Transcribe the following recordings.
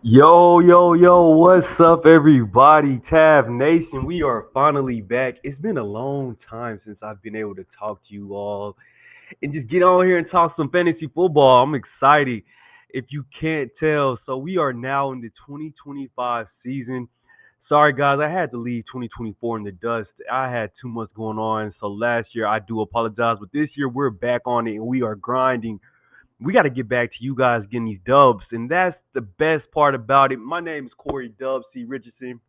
Yo, what's up, everybody? Tav Nation, we are finally back. It's been a long time since I've been able to talk to you all and just get on here and talk some fantasy football. I'm excited if you can't tell. So, we are now in the 2025 season. Sorry, guys, I had to leave 2024 in the dust. I had too much going on. So, last year, I do apologize, but this year, we're back on it and we are grinding. We got to get back to you guys getting these dubs, and that's the best part about it. My name is Corey Dubs C. Richardson.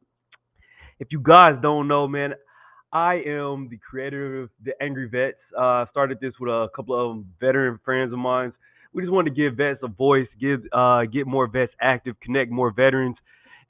If you guys don't know, man, I am the creator of the Angry Vets. Started this with a couple of veteran friends of mine. We just wanted to give vets a voice, get more vets active, connect more veterans.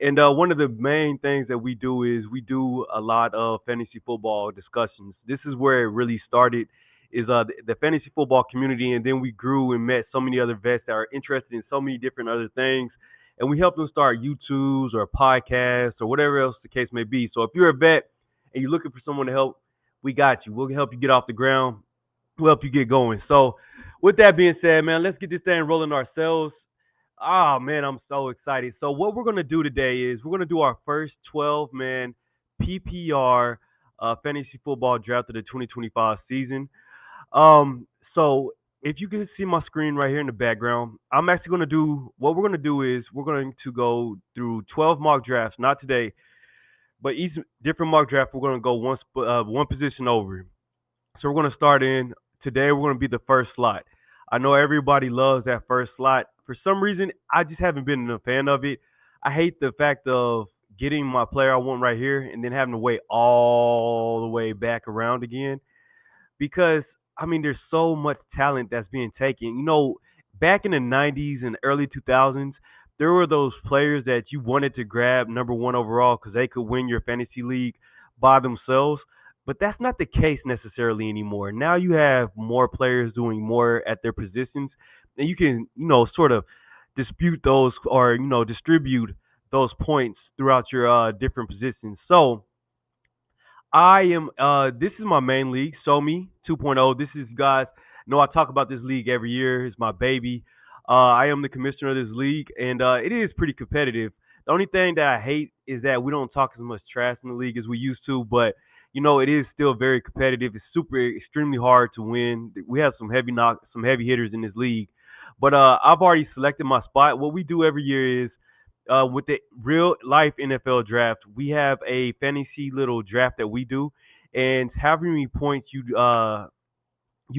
And one of the main things that we do is we do a lot of fantasy football discussions. This is where it really started, is the fantasy football community, and then we grew and met so many other vets that are interested in so many different other things, and we help them start YouTubes or podcasts or whatever else the case may be. So if you're a vet and you're looking for someone to help, we got you. We'll help you get off the ground. We'll help you get going. So with that being said, man, let's get this thing rolling ourselves. Ah, man, I'm so excited. So what we're gonna do today is we're gonna do our first 12-man PPR fantasy football draft of the 2025 season. So if you can see my screen right here in the background, I'm actually going to do what we're going to do is we're going to go through 12 mock drafts, not today, but each different mock draft we're going to go one position over. So we're going to start in today. We're going to be the first slot. I know everybody loves that first slot. For some reason, I just haven't been a fan of it. I hate the fact of getting my player I want right here and then having to wait all the way back around again because I mean, there's so much talent that's being taken. Back in the '90s and early 2000s, there were those players that you wanted to grab number one overall because they could win your fantasy league by themselves. But that's not the case necessarily anymore. Now you have more players doing more at their positions, and you can, sort of dispute those or distribute those points throughout your different positions. So this is my main league, SoMe 2.0. This is, guys, know I talk about this league every year. It's my baby. I am the commissioner of this league, and it is pretty competitive. The only thing that I hate is that we don't talk as much trash in the league as we used to, but it is still very competitive. It's extremely hard to win. We have some heavy hitters in this league, but I've already selected my spot. What we do every year is with the real life NFL draft, we have a fantasy little draft that we do, and however many points you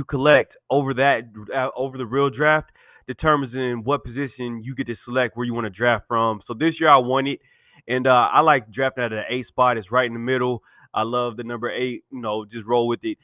collect over the real draft determines in what position you get to select where you want to draft from. So this year I won it, and I like drafting at an 8 spot. It's right in the middle. I love the number 8. Just roll with it.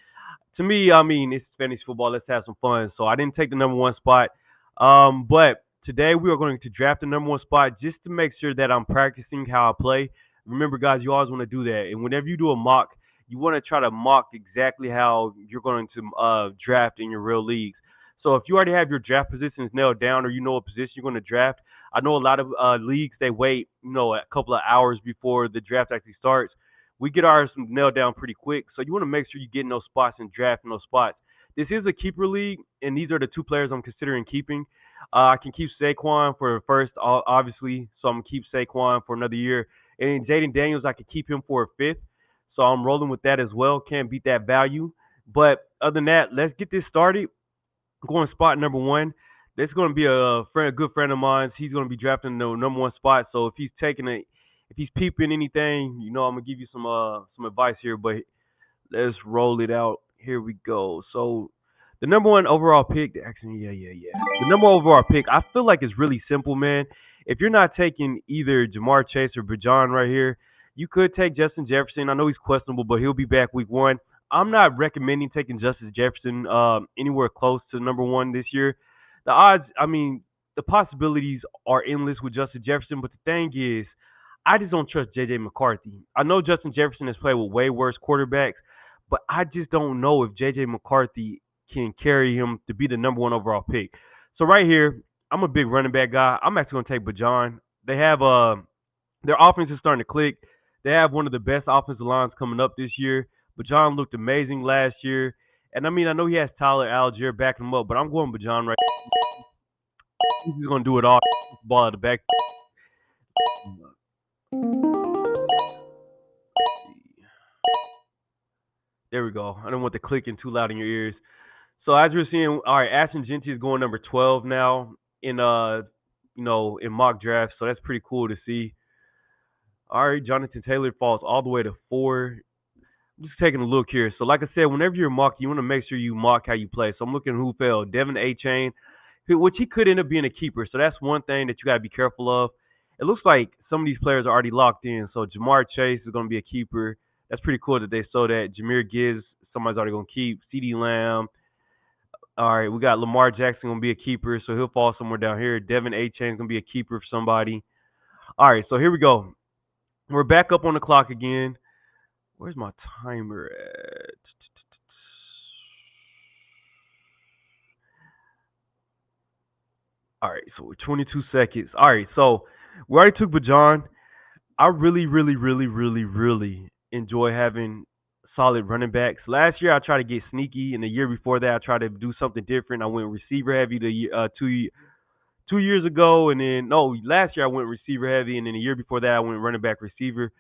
To me, I mean, it's fantasy football. Let's have some fun. So I didn't take the number one spot. But today we are going to draft the number one spot just to make sure that I'm practicing how I play. Remember, guys, you always want to do that. And whenever you do a mock, you want to try to mock exactly how you're going to draft in your real leagues. So if you already have your draft positions nailed down or you know what position you're going to draft, I know a lot of leagues, they wait, a couple of hours before the draft actually starts. We get ours nailed down pretty quick. So you want to make sure you get in those spots and draft in those spots. This is a keeper league, and these are the two players I'm considering keeping. I can keep Saquon for first, obviously, so I'm gonna keep Saquon for another year. And Jaden Daniels, I could keep him for a fifth, so I'm rolling with that as well. Can't beat that value. But other than that, let's get this started. Going spot number one. This is going to be a good friend of mine. He's going to be drafting the number one spot. So if he's peeping anything, I'm gonna give you some advice here. But let's roll it out. Here we go. So the number one overall pick, actually, yeah. The number one overall pick, I feel like it's really simple, man. If you're not taking either Jamar Chase or Bajan right here, you could take Justin Jefferson. I know he's questionable, but he'll be back week one. I'm not recommending taking Justin Jefferson anywhere close to number one this year. The odds, I mean, the possibilities are endless with Justin Jefferson, but the thing is, I just don't trust JJ McCarthy. I know Justin Jefferson has played with way worse quarterbacks, but I just don't know if JJ McCarthy can carry him to be the number one overall pick. So right here, I'm a big running back guy. I'm actually gonna take Bajan. They have their offense is starting to click. They have one of the best offensive lines coming up this year. Bajan looked amazing last year. And I mean, I know he has Tyler Algier backing him up, but I'm going Bajan right. He's gonna do it all. Ball at the back. There we go. I don't want the clicking too loud in your ears. So as we're seeing, all right, Ashton Genty is going number 12 now in in mock drafts. So that's pretty cool to see. All right, Jonathan Taylor falls all the way to 4. I'm just taking a look here. So like I said, whenever you're mocking, you want to make sure you mock how you play. So I'm looking who fell. Devin A. Chain, which he could end up being a keeper. So that's one thing that you got to be careful of. It looks like some of these players are already locked in. So Jamar Chase is going to be a keeper. That's pretty cool that they saw that. Jameer Gibbs, somebody's already going to keep. CeeDee Lamb. All right, we got Lamar Jackson going to be a keeper, so he'll fall somewhere down here. Devin A. Chain is going to be a keeper for somebody. All right, so here we go. We're back up on the clock again. Where's my timer at? All right, so we're 22 seconds. All right, so we already took Bajan. I really, really, really, really, really enjoy having solid running backs. Last year I tried to get sneaky, and the year before that I tried to do something different. I went receiver heavy two years ago, and then no, last year I went receiver heavy, and then the year before that I went running back receiver,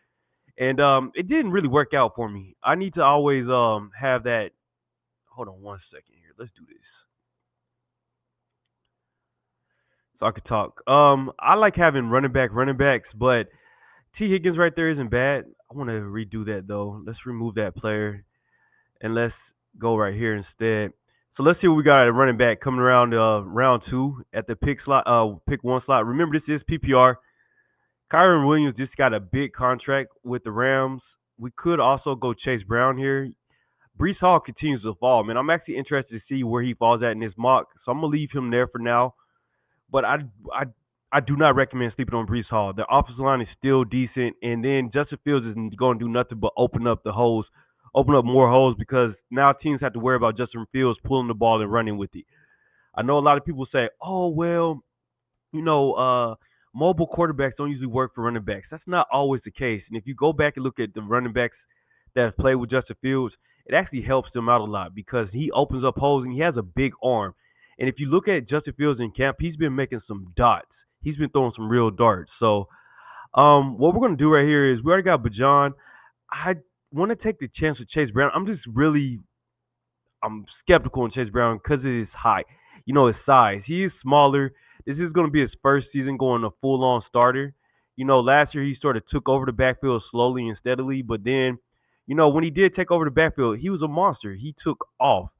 and it didn't really work out for me. I need to always have that. Hold on one second here. Let's do this so I could talk. I like having running backs, but T Higgins right there isn't bad. I want to redo that though. Let's remove that player and let's go right here instead. So let's see what we got at running back coming around round 2 at the pick 1 slot. Remember, this is PPR. Kyron Williams just got a big contract with the Rams. We could also go Chase Brown here. Brees Hall continues to fall, man. I'm actually interested to see where he falls at in this mock, so I'm gonna leave him there for now. But I I do not recommend sleeping on Brees Hall. The offensive line is still decent, and then Justin Fields isn't going to do nothing but open up more holes because now teams have to worry about Justin Fields pulling the ball and running with it. I know a lot of people say, "Oh well, you know, mobile quarterbacks don't usually work for running backs." That's not always the case. And if you go back and look at the running backs that have played with Justin Fields, it actually helps them out a lot because he opens up holes and he has a big arm. And if you look at Justin Fields in camp, he's been making some dots. He's been throwing some real darts. So, what we're gonna do right here is we already got Bajan. I want to take the chance with Chase Brown. I'm skeptical on Chase Brown because of his height. His size. He is smaller. This is going to be his first season going a full-on starter. Last year he sort of took over the backfield slowly and steadily, but then, when he did take over the backfield, he was a monster. He took off.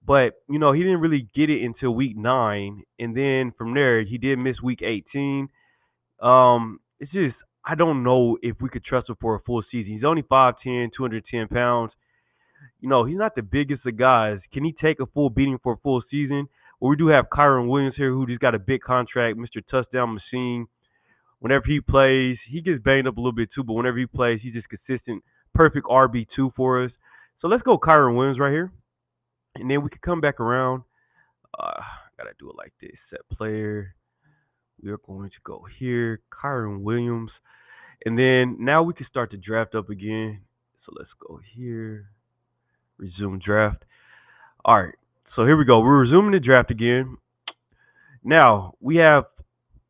But, he didn't really get it until week 9. And then from there, he did miss week 18. It's just, I don't know if we could trust him for a full season. He's only 5'10", 210 pounds. He's not the biggest of guys. Can he take a full beating for a full season? Well, we do have Kyron Williams here, who just got a big contract, Mr. Touchdown Machine. Whenever he plays, he gets banged up a little bit too, but whenever he plays, he's just consistent, perfect RB2 for us. So let's go Kyron Williams right here. And then we can come back around. Gotta do it like this. Set player. We are going to go here. Kyron Williams. And then now we can start to draft up again. So let's go here. Resume draft. All right. So here we go. We're resuming the draft again. Now we have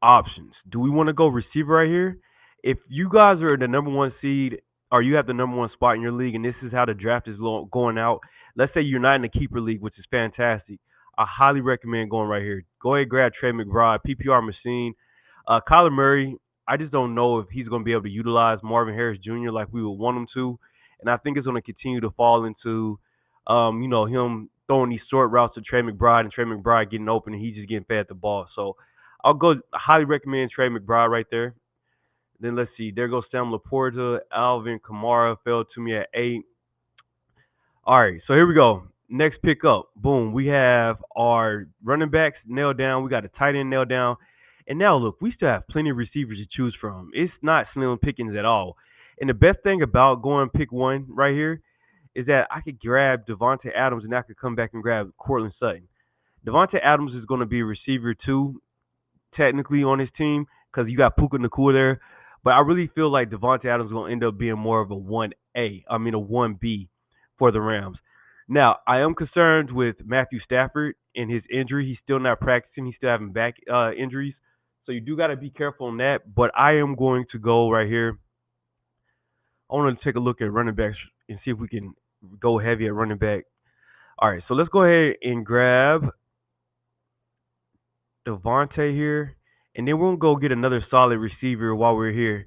options. Do we want to go receiver right here? If you guys are the number 1 seed or you have the number 1 spot in your league and this is how the draft is going out, let's say you're not in the keeper league, which is fantastic. I highly recommend going right here. Go ahead, grab Trey McBride, PPR machine. Kyler Murray, I just don't know if he's going to be able to utilize Marvin Harris Jr. like we would want him to. And I think it's going to continue to fall into, him throwing these short routes to Trey McBride and Trey McBride getting open and he's just getting fed the ball. So I highly recommend Trey McBride right there. Then let's see. There goes Sam Laporta. Alvin Kamara fell to me at 8. All right, so here we go. Next pick up. Boom. We have our running backs nailed down. We got a tight end nailed down. And now, look, we still have plenty of receivers to choose from. It's not slim pickings at all. And the best thing about going pick 1 right here is that I could grab Devontae Adams and I could come back and grab Courtland Sutton. Devontae Adams is going to be a receiver 2, technically, on his team because you got Puka Nacua there. But I really feel like Devontae Adams is going to end up being more of a 1B for the Rams. Now, I am concerned with Matthew Stafford and his injury. He's still not practicing. He's still having back injuries. So you do got to be careful on that. But I am going to go right here. I want to take a look at running backs and see if we can go heavy at running back. All right, so let's go ahead and grab Devontae here, and then we're gonna go get another solid receiver while we're here.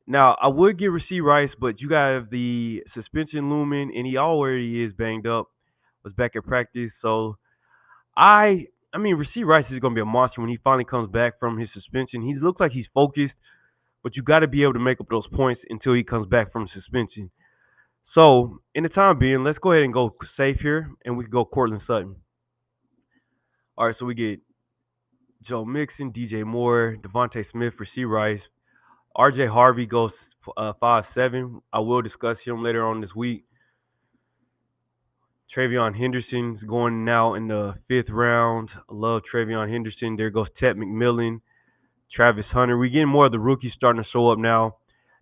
Now, I would get Rasheed Rice, but you got the suspension looming, and he already is banged up. Was back at practice, so I mean, Rasheed Rice is gonna be a monster when he finally comes back from his suspension. He looks like he's focused, but you got to be able to make up those points until he comes back from suspension. So, in the time being, let's go ahead and go safe here, and we can go Cortland Sutton. All right, so we get Joe Mixon, DJ Moore, Devontae Smith, Rasheed Rice, RJ Harvey goes 5'7". I will discuss him later on this week. Travion Henderson's going now in the 5th round. I love Travion Henderson. There goes Ted McMillan, Travis Hunter. We're getting more of the rookies starting to show up now.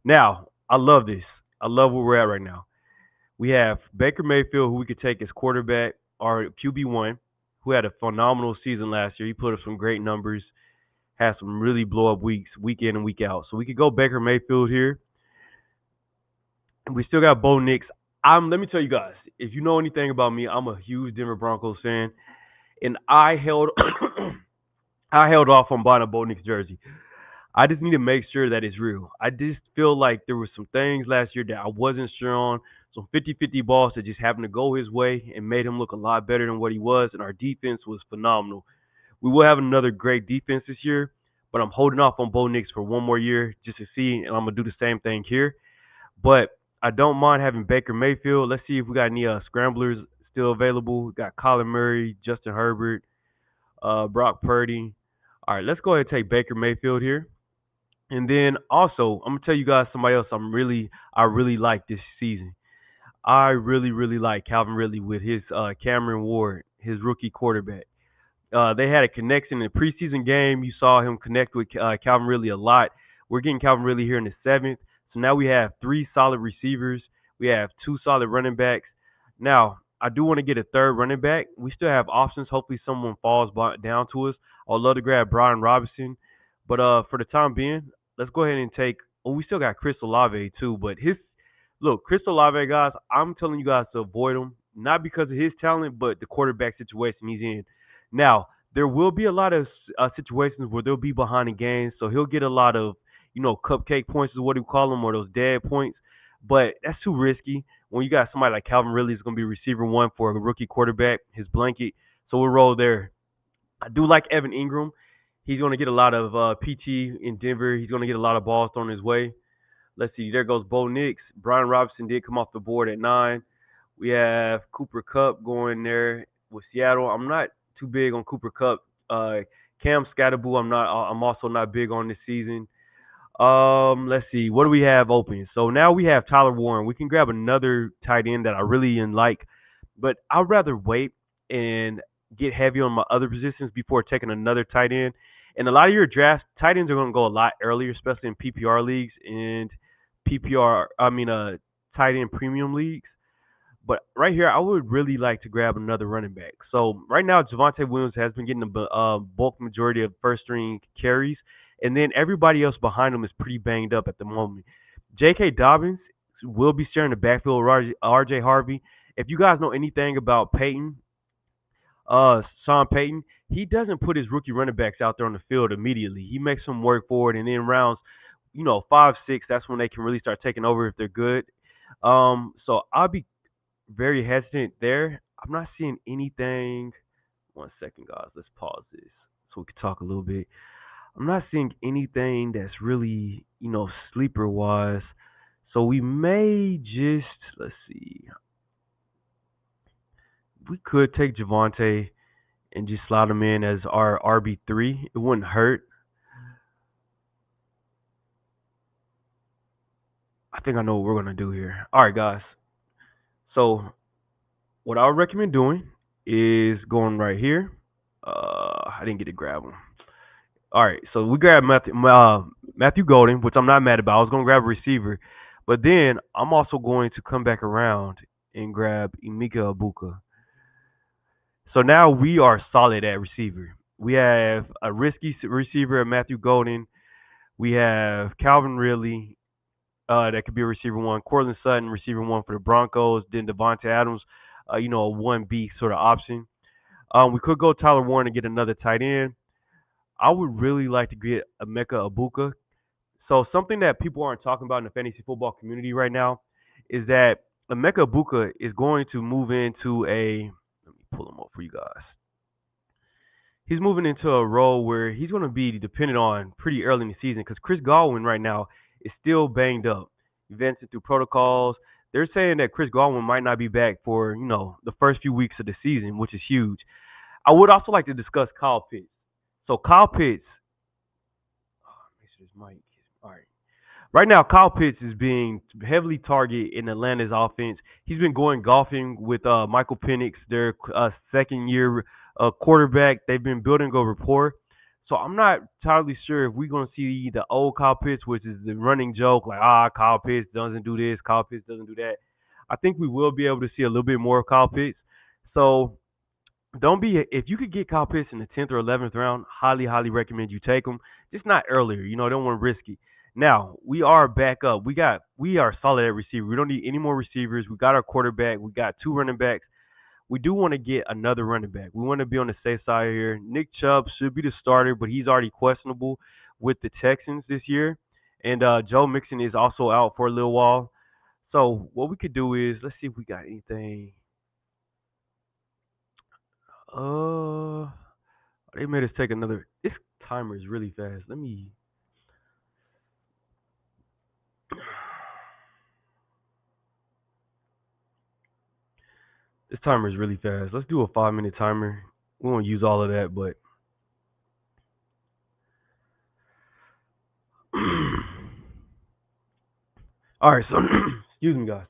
Now, I love this. I love where we're at right now. We have Baker Mayfield, who we could take as quarterback, or QB1, who had a phenomenal season last year. He put up some great numbers, had some really blow up weeks, week in and week out. So we could go Baker Mayfield here. We still got Bo Nix. Let me tell you guys, if you know anything about me, I'm a huge Denver Broncos fan, and I held I held off on buying a Bo Nix jersey. I just need to make sure that it's real. I just feel like there were some things last year that I wasn't sure on. Some 50-50 balls that just happened to go his way and made him look a lot better than what he was, and our defense was phenomenal. We will have another great defense this year, but I'm holding off on Bo Nix for one more year just to see, and I'm going to do the same thing here. But I don't mind having Baker Mayfield. Let's see if we got any scramblers still available. We got Colin Murray, Justin Herbert, Brock Purdy. All right, let's go ahead and take Baker Mayfield here. And then also, I'm gonna tell you guys somebody else I really like this season. I really like Calvin Ridley with his Cameron Ward, his rookie quarterback. They had a connection in the preseason game. You saw him connect with Calvin Ridley a lot. We're getting Calvin Ridley here in the 7th. So now we have 3 solid receivers. We have 2 solid running backs. Now, I do want to get a third running back. We still have options. Hopefully someone falls down to us. I'd love to grab Brian Robinson. But for the time being, let's go ahead and take – we still got Chris Olave too. But Chris Olave, guys, I'm telling you guys to avoid him. Not because of his talent, but the quarterback situation he's in. Now, there will be a lot of situations where they'll be behind the game, so he'll get a lot of, cupcake points is what we call them, or those dead points. But that's too risky when you got somebody like Calvin Ridley is going to be receiver one for a rookie quarterback, his blanket. So we'll roll there. I do like Evan Ingram. He's going to get a lot of PT in Denver. He's going to get a lot of balls thrown his way. Let's see. There goes Bo Nix. Brian Robinson did come off the board at 9. We have Cooper Kupp going there with Seattle. I'm not too big on Cooper Kupp. Cam Scatterboo, I'm also not big on this season. Let's see. What do we have open? So now we have Tyler Warren. We can grab another tight end that I really like, but I'd rather wait and get heavy on my other positions before taking another tight end. And a lot of your drafts, tight ends are going to go a lot earlier, especially in PPR leagues and tight end premium leagues. But right here, I would really like to grab another running back. So right now, Javonte Williams has been getting the bulk majority of first string carries, and then everybody else behind him is pretty banged up at the moment. J.K. Dobbins will be sharing the backfield with R.J. Harvey. If you guys know anything about Peyton, Sean Payton, he doesn't put his rookie running backs out there on the field immediately. He makes them work for it, and then rounds, 5, 6, that's when they can really start taking over if they're good. So I'll be very hesitant there. I'm not seeing anything. One second, guys. Let's pause this so we can talk a little bit. I'm not seeing anything that's really, sleeper wise. So we may just, let's see. We could take Javonte and just slide him in as our RB3. It wouldn't hurt. I think I know what we're going to do here. All right, guys. So what I would recommend doing is going right here. I didn't get to grab him. All right, so we grabbed Matthew Golden, which I'm not mad about. I was going to grab a receiver. But then I'm also going to come back around and grab Emeka Ibuka. So now we are solid at receiver. We have a risky receiver, Matthew Golden. We have Calvin Ridley, that could be a receiver one. Cortland Sutton, receiver one for the Broncos. Then Devontae Adams, a 1B sort of option. We could go Tyler Warren and get another tight end. I would really like to get Emeka Abuka. So something that people aren't talking about in the fantasy football community right now is that Emeka Abuka is going to move into a. Let me pull him up for you guys. He's moving into a role where he's going to be dependent on pretty early in the season because Chris Godwin right now is still banged up. He vented through protocols. They're saying that Chris Godwin might not be back for, the first few weeks of the season, which is huge. I would also like to discuss Kyle Pitts. So Kyle Pitts, make sure this mic is all right. Right now, Kyle Pitts is being heavily targeted in Atlanta's offense. He's been going golfing with Michael Penix, their second-year quarterback. They've been building a rapport. So I'm not entirely sure if we're going to see the old Kyle Pitts, which is the running joke, like, Kyle Pitts doesn't do this, Kyle Pitts doesn't do that. I think we will be able to see a little bit more of Kyle Pitts. So don't be if you could get Kyle Pitts in the 10th or 11th round, highly, highly recommend you take him. Just not earlier. Don't want to risk it. Now we are back up. We are solid at receiver. We don't need any more receivers. We got our quarterback. We got two running backs. We do want to get another running back. We want to be on the safe side here. Nick Chubb should be the starter, but he's already questionable with the Texans this year. And Joe Mixon is also out for a little while. So what we could do is let's see if we got anything. They made us take another. This timer is really fast. Let me. This timer is really fast. Let's do a 5-minute timer. We won't use all of that, but all right. So, excuse me, guys.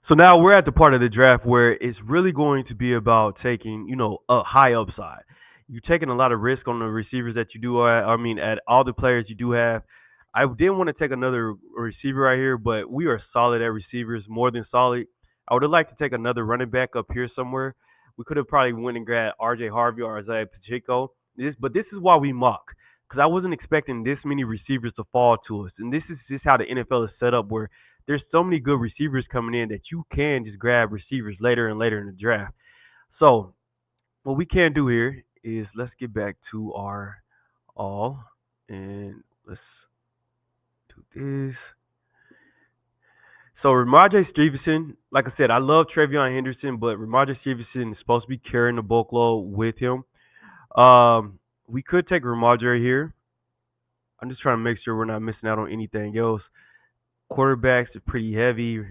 So now we're at the part of the draft where it's really going to be about taking, a high upside. You're taking a lot of risk on the receivers that you do. At all the players you do have. I didn't want to take another receiver right here, but we are solid at receivers, more than solid. I would have liked to take another running back up here somewhere. We could have probably went and grabbed R.J. Harvey or Isaiah Pacheco. But this is why we mock, because I wasn't expecting this many receivers to fall to us. And this is just how the NFL is set up, where there's so many good receivers coming in that you can just grab receivers later and later in the draft. So what we can do here is let's get back to our all and let's do this. So Ramondre Stevenson, like I said, I love Travion Henderson, but Ramondre Stevenson is supposed to be carrying the bulk load with him. We could take Ramondre here. I'm just trying to make sure we're not missing out on anything else. Quarterbacks are pretty heavy.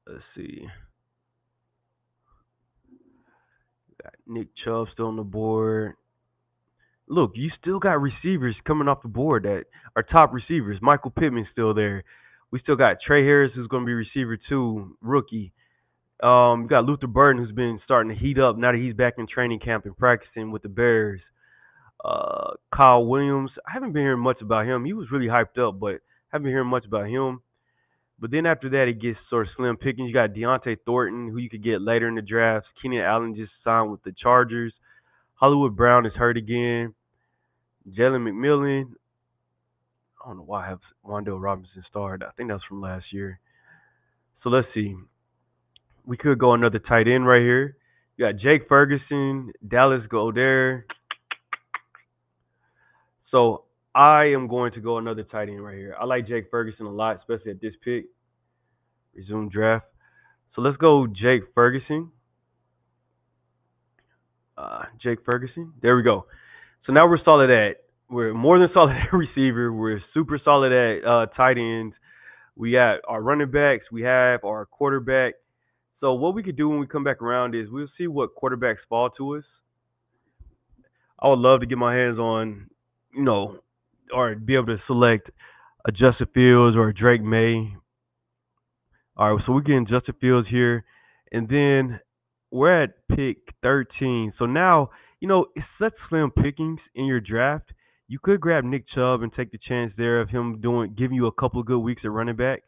Let's see. Got Nick Chubb still on the board. Look, you still got receivers coming off the board that are top receivers. Michael Pittman's still there. We still got Trey Harris, who's going to be receiver two, rookie. We got Luther Burden, who's been starting to heat up now that he's back in training camp and practicing with the Bears. Kyle Williams, I haven't been hearing much about him. He was really hyped up, but haven't been hearing much about him. But then after that, it gets sort of slim pickings. You got Deontay Thornton, who you could get later in the draft. Keenan Allen just signed with the Chargers. Hollywood Brown is hurt again. Jalen McMillan. I don't know why I have Wan'Dale Robinson starred. I think that was from last year. So let's see. We could go another tight end right here. You got Jake Ferguson, Dallas Goedert. So I am going to go another tight end right here. I like Jake Ferguson a lot, especially at this pick. Resume draft. So let's go Jake Ferguson. Jake Ferguson. There we go. So now we're more than solid at receiver. We're super solid at tight ends. We got our running backs. We have our quarterback. So what we could do when we come back around is we'll see what quarterbacks fall to us. I would love to get my hands on, or be able to select a Justin Fields or a Drake May. All right, so we're getting Justin Fields here. And then we're at pick 13. So now, it's such slim pickings in your draft. You could grab Nick Chubb and take the chance there of him giving you a couple of good weeks at running back.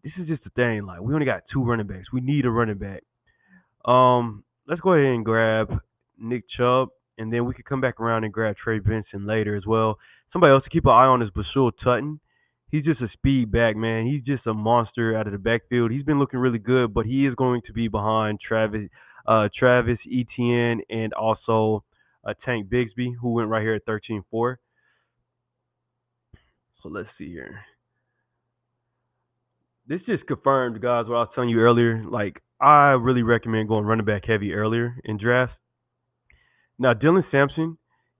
This is just the thing. We only got two running backs. We need a running back. Let's go ahead and grab Nick Chubb, and then we could come back around and grab Trey Benson later as well. Somebody else to keep an eye on is Bashul Tutton. He's just a speed back, man. He's just a monster out of the backfield. He's been looking really good, but he is going to be behind Travis Etienne, and also Tank Bigsby, who went right here at 13-4. So let's see here. This just confirmed, guys, what I was telling you earlier. Like, I really recommend going running back heavy earlier in drafts. Now, Dylan Sampson,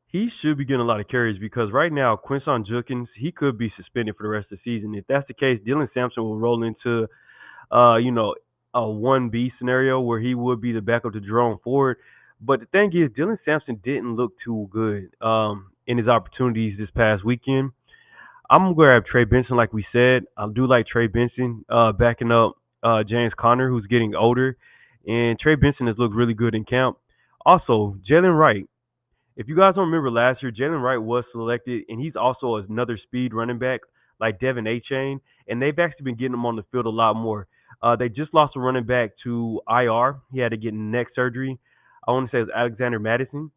he should be getting a lot of carries because right now, Quinson Judkins, he could be suspended for the rest of the season. If that's the case, Dylan Sampson will roll into, you know, a 1B scenario where he would be the backup to Jerome Ford. But the thing is, Dylan Sampson didn't look too good in his opportunities this past weekend. I'm gonna grab Trey Benson, like we said. I do like Trey Benson backing up James Conner, who's getting older, and Trey Benson has looked really good in camp. Also, Jalen Wright. If you guys don't remember last year, Jalen Wright was selected, and he's also another speed running back like Devin Achane, and they've actually been getting him on the field a lot more. They just lost a running back to IR. He had to get neck surgery. I want to say it was Alexander Madison.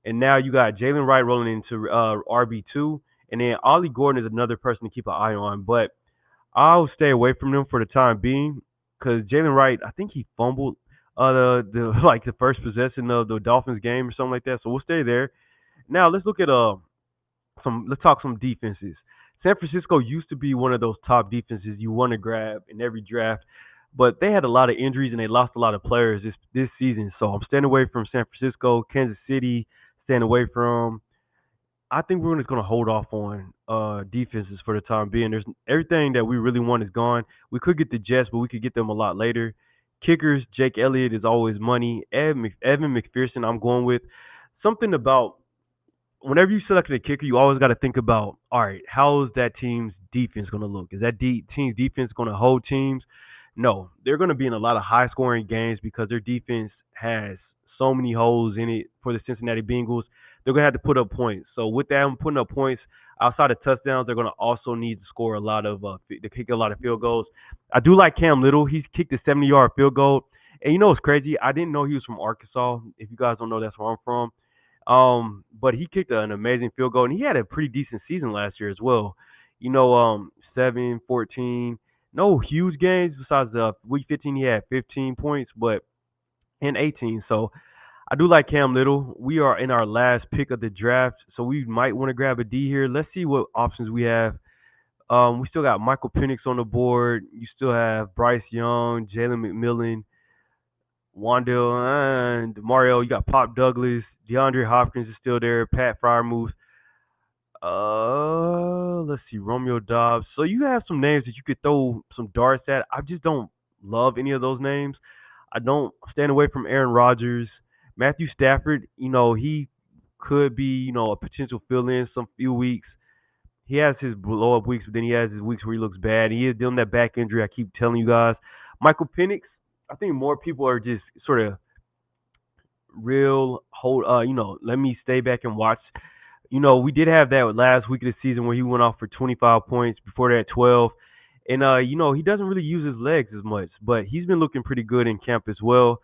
And now you got Jalen Wright rolling into RB2. And then Ollie Gordon is another person to keep an eye on. But I'll stay away from them for the time being because Jalen Wright, I think he fumbled the like the first possession of the Dolphins game or something like that. So we'll stay there. Now let's look at let's talk some defenses. San Francisco used to be one of those top defenses you want to grab in every draft, but they had a lot of injuries and they lost a lot of players this season. So I'm staying away from San Francisco, Kansas City, staying away from. I think we're just gonna hold off on defenses for the time being. There's everything that we really want is gone. We could get the Jets, but we could get them a lot later. Kickers, Jake Elliott is always money. Evan McPherson, I'm going with something about whenever you select a kicker, you always got to think about, all right, how is that team's defense going to look? Is that team's defense going to hold teams? No, they're going to be in a lot of high scoring games because their defense has so many holes in it for the Cincinnati Bengals. They're going to have to put up points. So with that, putting up points outside of touchdowns, they're going to also need to score a lot of, to kick a lot of field goals. I do like Cam Little. He's kicked a 70-yard field goal. And you know what's crazy? I didn't know he was from Arkansas. If you guys don't know, that's where I'm from. But he kicked an amazing field goal, and he had a pretty decent season last year as well. 7, 14, no huge games besides the week 15 he had 15 points, but in 18. So I do like Cam Little. We are in our last pick of the draft, so we might want to grab a D here. Let's see what options we have. We still got Michael Penix on the board. You still have Bryce Young, Jalen McMillan, Wandale, and Mario. You got Pop Douglas. DeAndre Hopkins is still there. Pat Fryermuth. Let's see, Romeo Dobbs. So you have some names that you could throw some darts at. I just don't love any of those names. I don't stand away from Aaron Rodgers. Matthew Stafford, he could be, a potential fill-in some few weeks. He has his blow-up weeks, but then he has his weeks where he looks bad. He is dealing with that back injury. I keep telling you guys. Michael Penix, I think more people are just sort of let me stay back and watch. We did have that last week of the season where he went off for 25 points, before that 12. And he doesn't really use his legs as much, but he's been looking pretty good in camp as well.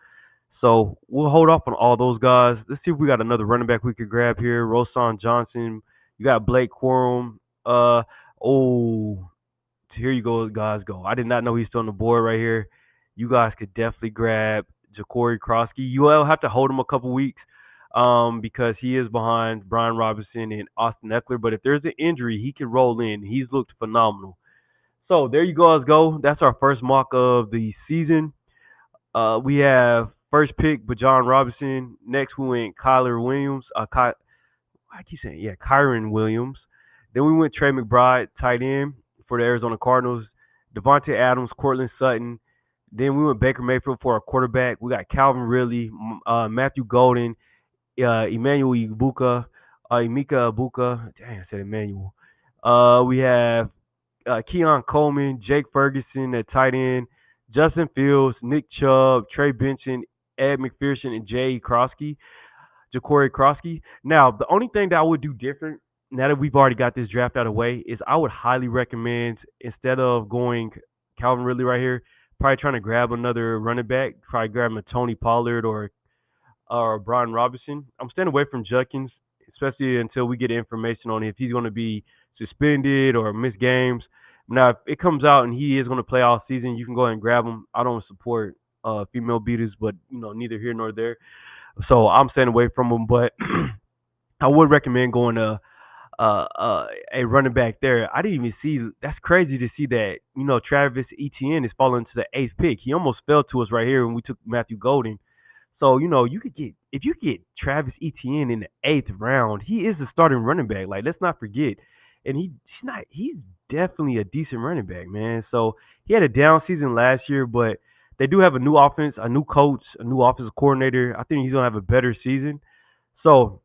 So we'll hold off on all those guys. Let's see if we got another running back we could grab here. Roschon Johnson. You got Blake Corum. Here you go, guys. Go. I did not know he's still on the board right here. You guys could definitely grab Ja'Cory Krosky. You will have to hold him a couple weeks because he is behind Brian Robinson and Austin Eckler. But if there's an injury, he can roll in. He's looked phenomenal. So there you guys go. That's our first mock of the season. We have first pick, Bijan Robinson. Next, we went Kyler Williams. Kyron Williams. Then we went Trey McBride, tight end for the Arizona Cardinals. Devontae Adams, Cortland Sutton. Then we went Baker Mayfield for our quarterback. We got Calvin Ridley, Matthew Golden, Emmanuel Ibuka, Emeka Ibuka. Dang, I said Emmanuel. We have Keon Coleman, Jake Ferguson at tight end, Justin Fields, Nick Chubb, Trey Benson, Ed McPherson, and Ja'Cory Krosky. Now, the only thing that I would do different, now that we've already got this draft out of the way, is I would highly recommend, instead of going Calvin Ridley right here, probably trying to grab another running back, probably grab a Tony Pollard or or Brian Robinson. I'm staying away from Judkins, especially until we get information on if he's going to be suspended or miss games. Now, if it comes out and he is going to play all season, you can go ahead and grab him. I don't support female beaters, but neither here nor there. So I'm staying away from him. But I would recommend going to a running back there. I didn't even see. That's crazy to see that. Travis Etienne is falling to the eighth pick. He almost fell to us right here when we took Matthew Golden. So you could get if you get Travis Etienne in the eighth round, he is a starting running back. Like let's not forget, and he's not. He's definitely a decent running back, man. So he had a down season last year, but they do have a new offense, a new coach, a new offensive coordinator. I think he's gonna have a better season. So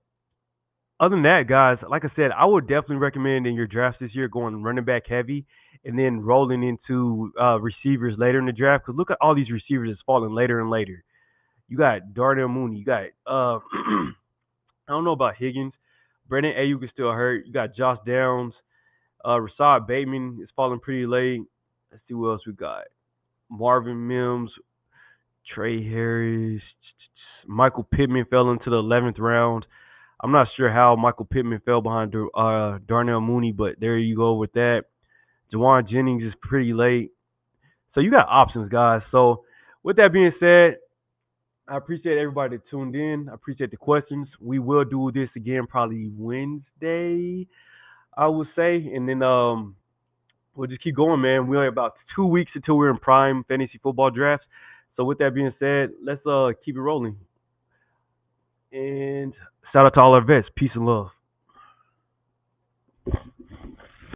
other than that, guys, like I said, I would definitely recommend in your drafts this year going running back heavy and then rolling into receivers later in the draft. Because look at all these receivers that's falling later and later. You got Darnell Mooney. You got I don't know about Higgins. Brandon Ayuk is still hurt. You got Josh Downs. Rashad Bateman is falling pretty late. Let's see what else we got. Marvin Mims, Trey Harris, Michael Pittman fell into the 11th round. I'm not sure how Michael Pittman fell behind Darnell Mooney, but there you go with that. Jawan Jennings is pretty late. So you got options, guys. So with that being said, I appreciate everybody that tuned in. I appreciate the questions. We will do this again probably Wednesday, I would say. And then we'll just keep going, man. We're about 2 weeks until we're in prime fantasy football drafts. So with that being said, let's keep it rolling. And shout out to all our vets. Peace and love.